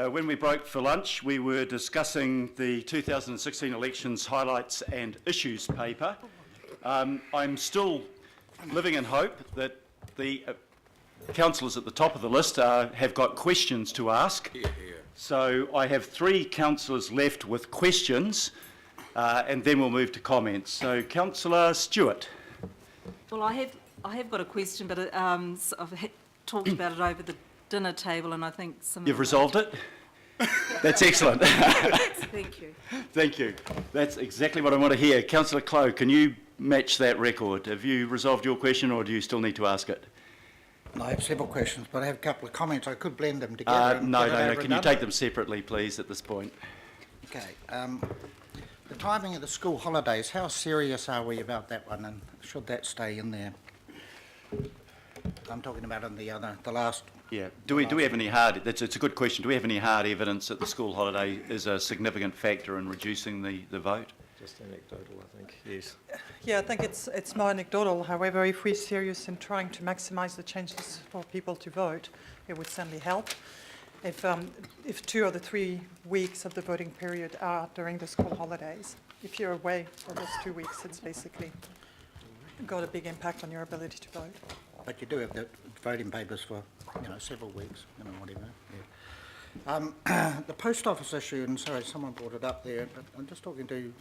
When we broke for lunch, we were discussing the 2016 elections highlights and issues paper. I'm still living in hope that the councillors at the top of the list have got questions to ask. So I have 3 councillors left with questions, and then we'll move to comments. So, Councillor Stewart. Well, I have got a question, but I've talked about it over the dinner table, and I think some. You've resolved it? That's excellent. Thank you. Thank you. That's exactly what I want to hear. Councillor Clough, can you match that record? Have you resolved your question, or do you still need to ask it? I have several questions, but I have a couple of comments. I could blend them together. No. Can you take them separately, please, at this point? Okay. The timing of the school holidays, how serious are we about that one, and should that stay in there? I'm talking about in the last... Yeah. Do we have any hard... It's a good question. Do we have any hard evidence that the school holiday is a significant factor in reducing the vote? Just anecdotal, I think, yes. Yeah, I think it's more anecdotal. However, if we're serious in trying to maximise the chances for people to vote, it would certainly help. If 2 of the 3 weeks of the voting period are during the school holidays, if you're away for those 2 weeks, it's basically got a big impact on your ability to vote. But you do have the voting papers for, several weeks, whatever. Yeah. The post office issue, and sorry, someone brought it up there, but I'm just talking to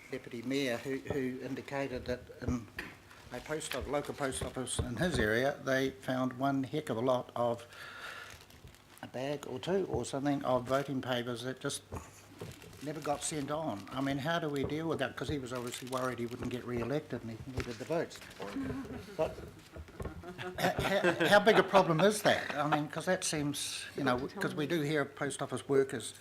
Deputy Mayor who indicated that in a local post office in his area, they found one heck of a lot of a bag or 2 or something of voting papers that just never got sent on. I mean, how do we deal with that? Because he was obviously worried he wouldn't get re-elected and he needed the votes. But how big a problem is that? I mean, because that seems, because we do hear post office workers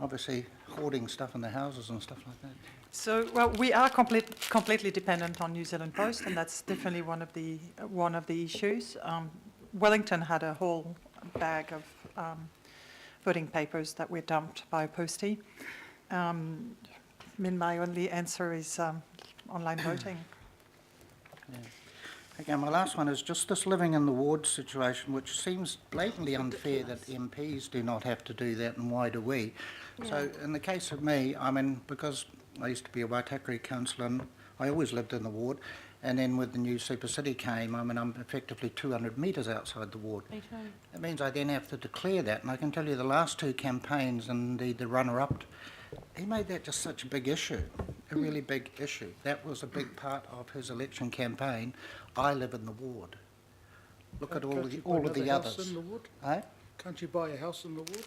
obviously hoarding stuff in their houses and stuff like that. So, well, we are completely dependent on New Zealand Post, and that's definitely one of the issues. Wellington had a whole bag of voting papers that were dumped by a postie. My only answer is online voting. Yeah. Okay, my last one is just this living in the ward situation, which seems blatantly unfair that MPs do not have to do that, and why do we? Yeah. So in the case of me, because I used to be a Waitakere councillor, and I always lived in the ward, and then when the new super city came, I'm effectively 200 metres outside the ward. Me too. It means I then have to declare that, and I can tell you the last 2 campaigns, and indeed the runner-up, he made that just such a big issue, a really big issue. That was a big part of his election campaign. I live in the ward. Look at all of the others. In the ward? Eh? Can't you buy a house in the ward?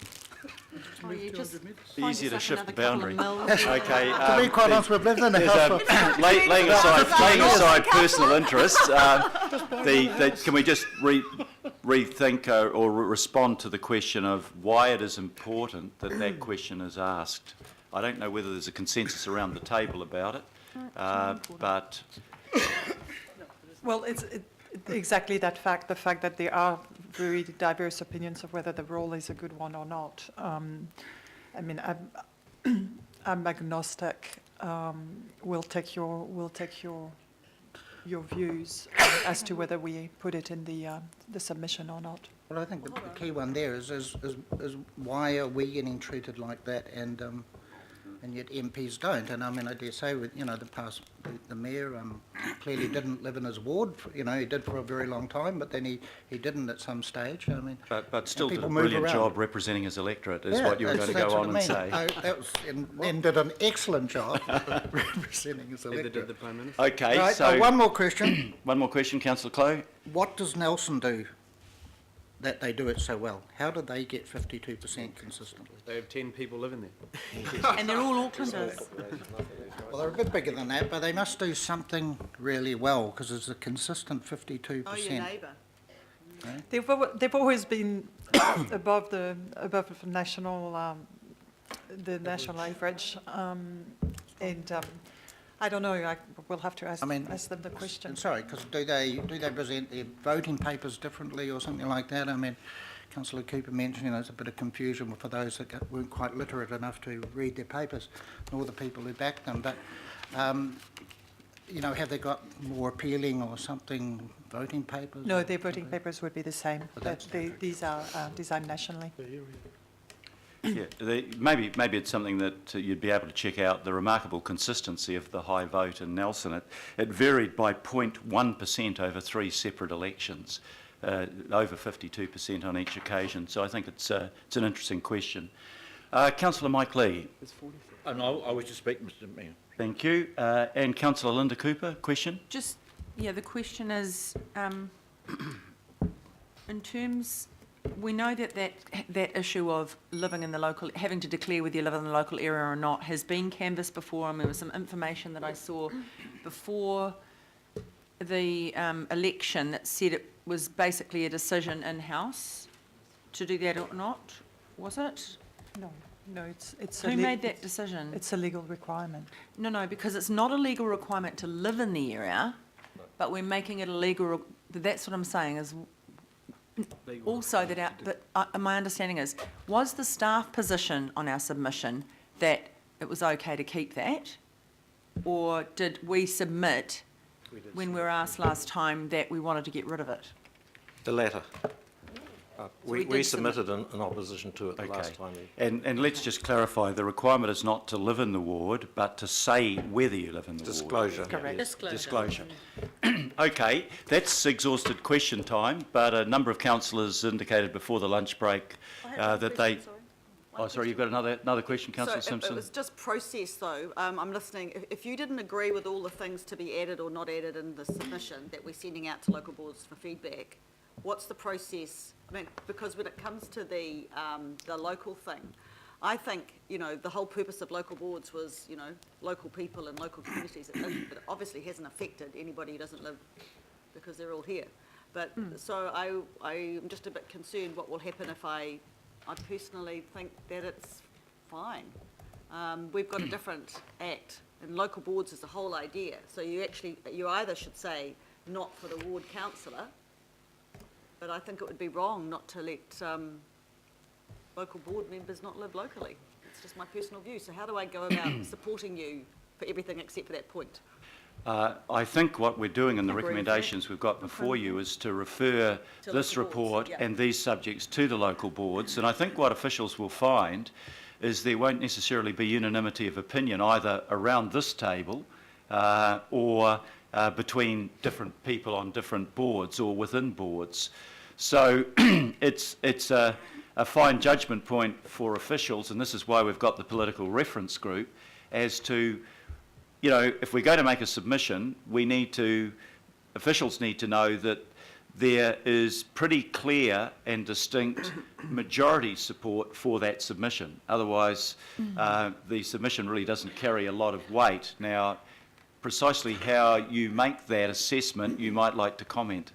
Easier to shift the boundary. Okay. To be quite honest, we've lived in a house for... laying aside personal interests, can we just rethink or respond to the question of why it is important that that question is asked? I don't know whether there's a consensus around the table about it, but... Well, it's exactly that fact, the fact that there are very diverse opinions of whether the role is a good one or not. I'm agnostic. We'll take your views as to whether we put it in the submission or not. Well, I think the key one there is why are we getting treated like that, and yet MPs don't? And I dare say, with the mayor clearly didn't live in his ward. He did for a very long time, but then he didn't at some stage. But still did a brilliant job representing his electorate, is what you were going to go on and say. And did an excellent job representing his electorate. Did the Prime Minister. Okay, right, so one more question. One more question, Councillor Clough. What does Nelson do that they do it so well? How do they get 52% consistently? They have 10 people living there. And they're all Aucklanders. Well, they're a bit bigger than that, but they must do something really well, because it's a consistent 52%. Oh, your neighbour. Okay. They've always been above the national average, and I don't know. We'll have to ask them the question. Sorry, because do they present their voting papers differently or something like that? Councillor Cooper mentioned, there's a bit of confusion for those that weren't quite literate enough to read their papers, and all the people who backed them. But you know, have they got more appealing or something, voting papers? No, their voting papers would be the same. that's These are designed nationally. Yeah, maybe it's something that you'd be able to check out, the remarkable consistency of the high vote in Nelson. It varied by 0.1% over 3 separate elections, over 52% on each occasion. So I think it's an interesting question. Councillor Mike Lee. And I wish to speak, Mr Mayor. Thank you. And Councillor Linda Cooper, question? Just, yeah, the question is, in terms, we know that issue of living in the local, having to declare whether you live in the local area or not has been canvassed before, and there was some information that I saw before the election that said it was basically a decision in-house to do that or not, was it? No, it's Who made that decision? It's a legal requirement. No, because it's not a legal requirement to live in the area, but we're making it a legal, that's what I'm saying, is also that my understanding is, was the staff position on our submission that it was okay to keep that? Or did we submit, when we were asked last time, that we wanted to get rid of it? The latter. we We did submitted in opposition to it the last time. And let's just clarify, the requirement is not to live in the ward, but to say whether you live in the ward. Disclosure. Correct. Disclosure. Okay, that's exhausted question time, but a number of councillors indicated before the lunch break that they... Oh, sorry, you've got another question, Councillor Simpson? It was just process, though. I'm listening. If you didn't agree with all the things to be added or not added in the submission that we're sending out to local boards for feedback, what's the process? I mean, because when it comes to the local thing, I think, you know, the whole purpose of local boards was, you know, local people and local communities. But it obviously hasn't affected anybody who doesn't live, because they're all here. But so I'm just a bit concerned what will happen if I personally think that it's fine. We've got a different act, and local boards is the whole idea. So you either should say not for the ward councillor, but I think it would be wrong not to let local board members not live locally. It's just my personal view. So how do I go about supporting you for everything except for that point? I think what we're doing in the recommendations we've got before you is to refer To this local boards, report yeah. and these subjects to the local boards. And I think what officials will find is there won't necessarily be unanimity of opinion either around this table or between different people on different boards or within boards. So it's a fine judgment point for officials, and this is why we've got the political reference group, as to, you know, if we're going to make a submission, officials need to know that there is pretty clear and distinct majority support for that submission. Otherwise, the submission really doesn't carry a lot of weight. Now, precisely how you make that assessment, you might like to comment.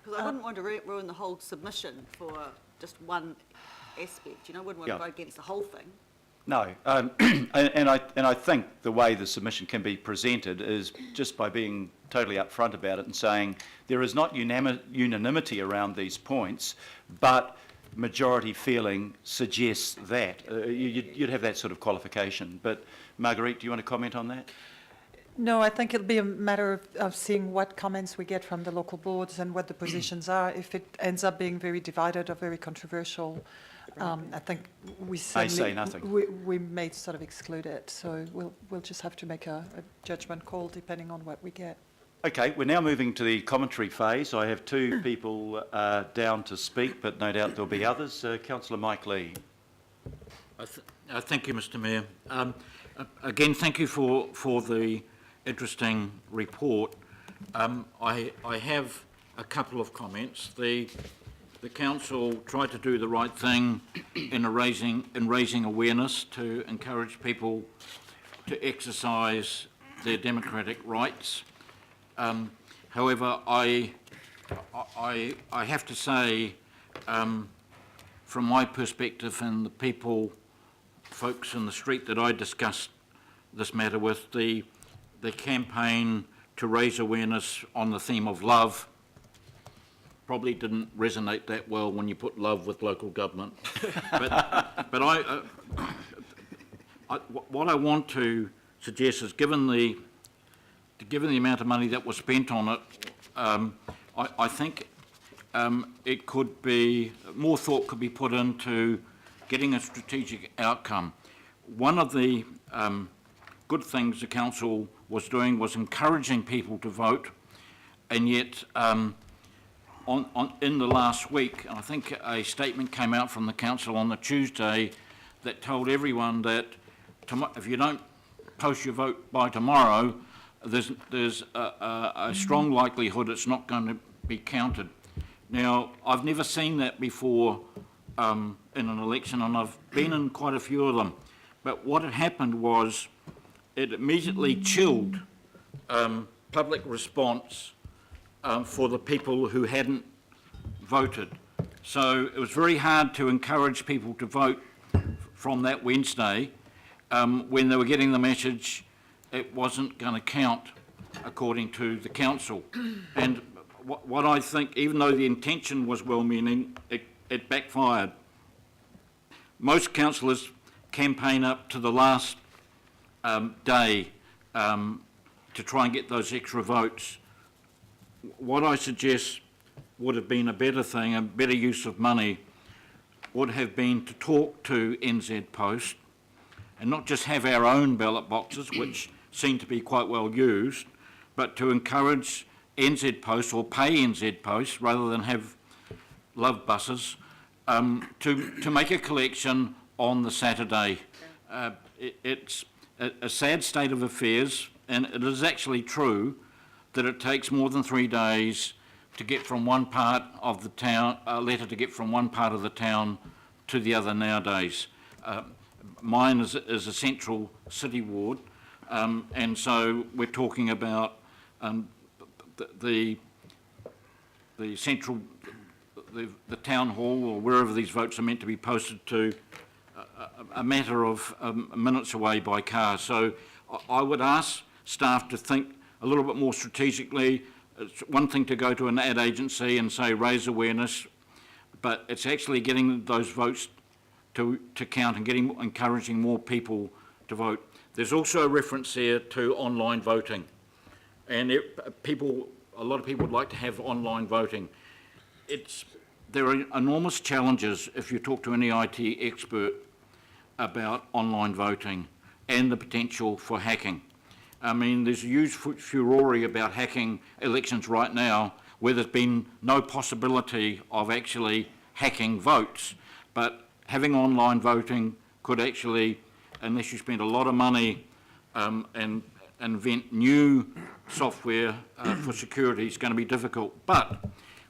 Because I wouldn't want to ruin the whole submission for just one aspect. You know, I wouldn't want to go against the whole thing. No, and I think the way the submission can be presented is just by being totally upfront about it and saying there is not unanimity around these points, but majority feeling suggests that. You'd have that sort of qualification. But Marguerite, do you want to comment on that? No, I think it'll be a matter of seeing what comments we get from the local boards and what the positions are. If it ends up being very divided or very controversial, I think we say nothing. We may sort of exclude it. So we'll just have to make a judgment call depending on what we get. Okay, we're now moving to the commentary phase. I have two people down to speak, but no doubt there'll be others. Councillor Mike Lee. Thank you, Mr Mayor. Again, thank you for the interesting report. I have a couple of comments. The council tried to do the right thing in raising awareness to encourage people to exercise their democratic rights. However, I have to say, from my perspective and the folks in the street that I discussed this matter with, the campaign to raise awareness on the theme of love probably didn't resonate that well when you put love with local government. but what I want to suggest is, given the given the amount of money that was spent on it, I think it could be, more thought could be put into getting a strategic outcome. One of the good things the council was doing was encouraging people to vote, and yet in the last week, I think a statement came out from the council on the Tuesday that told everyone that if you don't post your vote by tomorrow, there's a strong likelihood it's not going to be counted. Now, I've never seen that before in an election, and I've been in quite a few of them. But what had happened was it immediately chilled public response for the people who hadn't voted. So it was very hard to encourage people to vote from that Wednesday when they were getting the message it wasn't going to count according to the council. And what I think, even though the intention was well-meaning, it backfired. Most councillors campaign up to the last day to try and get those extra votes. What I suggest would have been a better thing, a better use of money, would have been to talk to NZ Post and not just have our own ballot boxes, which seem to be quite well used, but to encourage NZ Post or pay NZ Post rather than have love buses to make a collection on the Saturday. It's a sad state of affairs, and it is actually true that it takes more than 3 days to get from one part of the town, a letter to get from one part of the town to the other nowadays. Mine is a central city ward, and so we're talking about the central, the town hall or wherever these votes are meant to be posted to, a matter of minutes away by car. So I would ask staff to think a little bit more strategically. It's one thing to go to an ad agency and say raise awareness, but it's actually getting those votes to count and encouraging more people to vote. There's also a reference here to online voting, and a lot of people would like to have online voting. There are enormous challenges if you talk to any IT expert about online voting and the potential for hacking. I mean, there's a huge furore about hacking elections right now, where there's been no possibility of actually hacking votes. But having online voting could actually, unless you spend a lot of money and invent new software for security, it's going to be difficult. But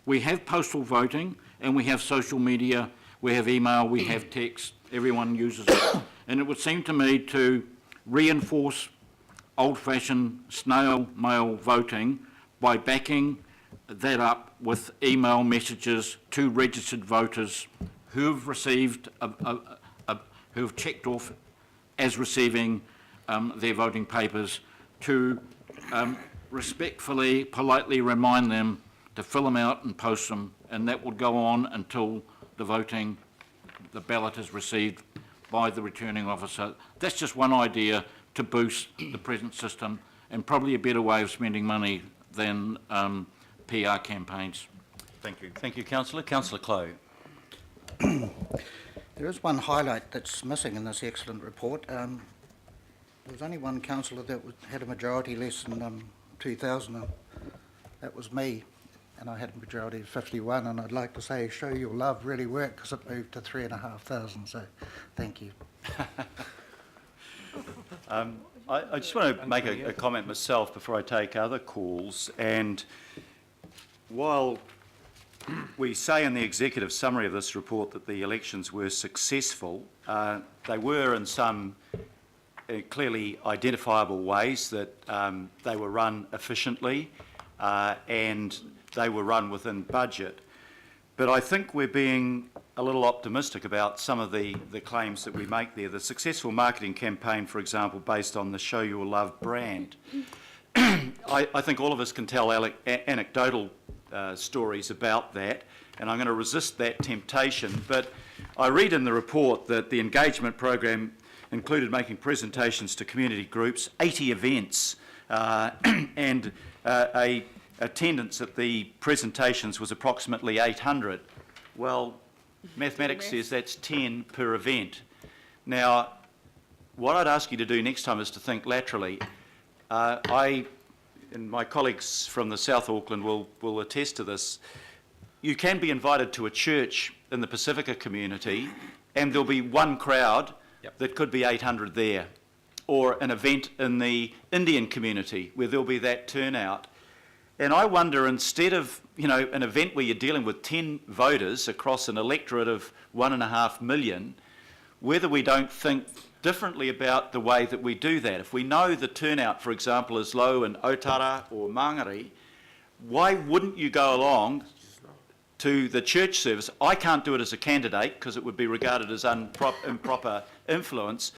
we have postal voting, and we have social media, we have email, we have text, everyone uses it. And it would seem to me to reinforce old-fashioned snail mail voting by backing that up with email messages to registered voters who have received, who have checked off as receiving their voting papers, to respectfully, politely remind them to fill them out and post them, and that would go on until the ballot is received by the returning officer. That's just one idea to boost the present system, and probably a better way of spending money than PR campaigns. Thank you. Thank you, Councillor. Councillor Clow. There is one highlight that's missing in this excellent report. There was only one councillor that had a majority less than 2,000. That was me, and I had a majority of 51, and I'd like to say Show Your Love really worked, because it moved to 3,500, so thank you. I just want to make a comment myself before I take other calls. And while we say in the executive summary of this report that the elections were successful, they were in some clearly identifiable ways, that they were run efficiently and they were run within budget. But I think we're being a little optimistic about some of the claims that we make there. The successful marketing campaign, for example, based on the Show Your Love brand. I think all of us can tell anecdotal stories about that, and I'm going to resist that temptation. But I read in the report that the engagement program included making presentations to community groups, 80 events and attendance at the presentations was approximately 800. Well, mathematics says that's 10 per event. Now, what I'd ask you to do next time is to think laterally. I and my colleagues from the South Auckland will attest to this. You can be invited to a church in the Pacifica community and there'll be one crowd that could be 800 there, or an event in the Indian community where there'll be that turnout. And I wonder, instead of, you know, an event where you're dealing with 10 voters across an electorate of 1.5 million, whether we don't think differently about the way that we do that. If we know the turnout, for example, is low in Otara or Mangere, why wouldn't you go along to the church service? I can't do it as a candidate because it would be regarded as improper influence,